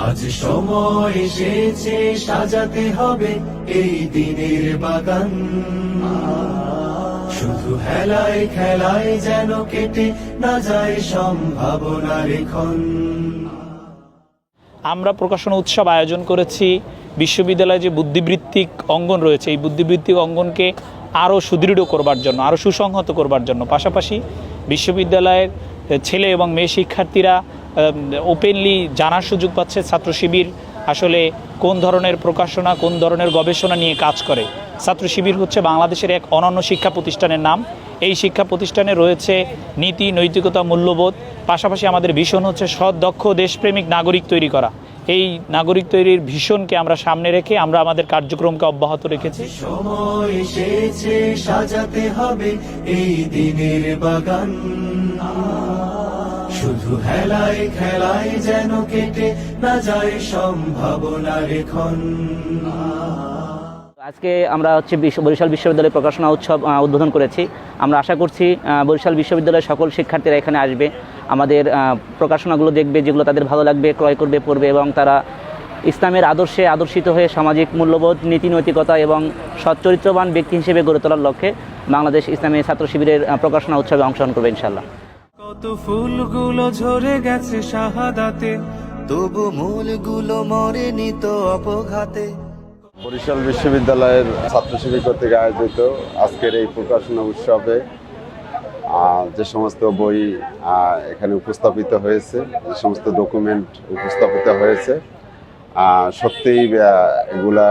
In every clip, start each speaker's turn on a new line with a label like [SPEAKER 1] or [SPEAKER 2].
[SPEAKER 1] আজ সময় এসেছে সাজাতে হবে এই দিনের বাগান, শুধু হেলায় খেলায় যেন কেটে না যায় সম্ভাবনার ক্ষণ।
[SPEAKER 2] আমরা প্রকাশনা উৎসব আয়োজন করেছি বিশ্ববিদ্যালয়ে যে বুদ্ধিবৃত্তিক অঙ্গন রয়েছে, এই বুদ্ধিবৃত্তিক অঙ্গনকে আরও সুদৃঢ় করবার জন্য, আরও সুসংহত করবার জন্য, পাশাপাশি বিশ্ববিদ্যালয়ের ছেলে এবং মেয়ে শিক্ষার্থীরা ওপেনলি জানার সুযোগ পাচ্ছে ছাত্র শিবির আসলে কোন ধরনের প্রকাশনা, কোন ধরনের গবেষণা নিয়ে কাজ করে। ছাত্র শিবির হচ্ছে বাংলাদেশের এক অনন্য শিক্ষা প্রতিষ্ঠানের নাম। এই শিক্ষা প্রতিষ্ঠানে রয়েছে নীতি, নৈতিকতা, মূল্যবোধ, পাশাপাশি আমাদের ভীষণ হচ্ছে সৎ, দক্ষ, দেশপ্রেমিক নাগরিক তৈরি করা। এই নাগরিক তৈরির ভীষণকে আমরা সামনে রেখে আমরা আমাদের কার্যক্রমকে অব্যাহত রেখেছি।
[SPEAKER 1] সময় এসেছে সাজাতে হবে এই দিনের বাগান, শুধু হেলায় খেলায় যেন কেটে না যায় সম্ভাবনার ক্ষণ।
[SPEAKER 3] আজকে আমরা বরিশাল বিশ্ববিদ্যালয় প্রকাশনা উৎসব উদ্বোধন করেছি। আমরা আশা করছি বরিশাল বিশ্ববিদ্যালয়ের সকল শিক্ষার্থীরা এখানে আসবে, আমাদের প্রকাশনাগুলো দেখবে, যেগুলো তাদের ভালো লাগবে ক্রয় করবে, পড়বে, এবং তারা ইসলামের আদর্শে আদর্শিত হয়ে সামাজিক মূল্যবোধ, নীতি নৈতিকতা এবং সচ্চরিত্রবান ব্যক্তি হিসেবে গড়ে তোলার লক্ষ্যে বাংলাদেশ ইসলামী ছাত্র শিবিরের প্রকাশনা উৎসবে অংশগ্রহণ করবে ইনশাআল্লাহ।
[SPEAKER 1] কত ফুলগুলো ঝরে গেছে শাহাদাতে, তবু মূলগুলো মরেনি তো অপঘাতে।
[SPEAKER 4] বরিশাল বিশ্ববিদ্যালয়ের ছাত্র শিবির কর্তৃক আয়োজিত আজকের এই প্রকাশনা উৎসবে যে সমস্ত বই এখানে উপস্থাপিত হয়েছে, যে সমস্ত ডকুমেন্ট উপস্থাপিত হয়েছে, সত্যিই এগুলা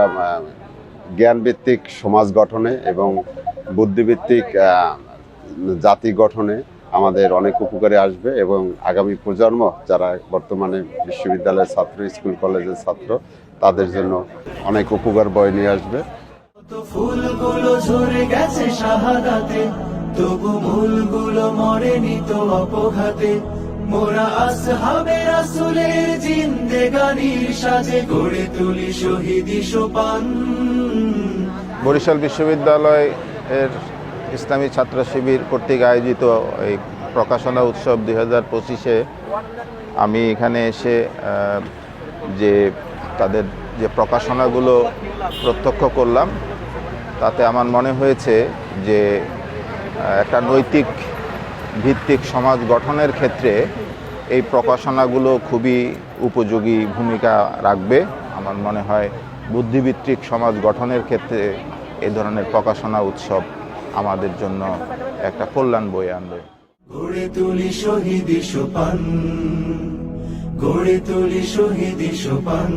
[SPEAKER 4] জ্ঞানভিত্তিক সমাজ গঠনে এবং বুদ্ধিভিত্তিক জাতি গঠনে আমাদের অনেক উপকারে আসবে, এবং আগামী প্রজন্ম যারা বর্তমানে বিশ্ববিদ্যালয়ের ছাত্র, স্কুল কলেজের ছাত্র, তাদের জন্য অনেক উপকার বয়ে নিয়ে আসবে।
[SPEAKER 1] ফুলগুলো ঝরে গেছে শাহাদাতে, তবু মূলগুলো মরেনি তো অপঘাতে। মোরা আসহাবে রাসূলের জিন্দেগানির সাজে গড়ে তুলি শহীদি সোপান।
[SPEAKER 5] বরিশাল বিশ্ববিদ্যালয়ের ইসলামী ছাত্র শিবির কর্তৃক আয়োজিত এই প্রকাশনা উৎসব 2025-এ আমি এখানে এসে তাদের যে প্রকাশনাগুলো প্রত্যক্ষ করলাম, তাতে আমার মনে হয়েছে যে একটা নৈতিক ভিত্তিক সমাজ গঠনের ক্ষেত্রে এই প্রকাশনাগুলো খুবই উপযোগী ভূমিকা রাখবে। আমার মনে হয় বুদ্ধিভিত্তিক সমাজ গঠনের ক্ষেত্রে এই ধরনের প্রকাশনা উৎসব আমাদের জন্য একটা কল্যাণ বয়ে আনবে।
[SPEAKER 1] গড়ে তুলি শহীদি সোপান, গড়ে তুলি শহীদি সোপান।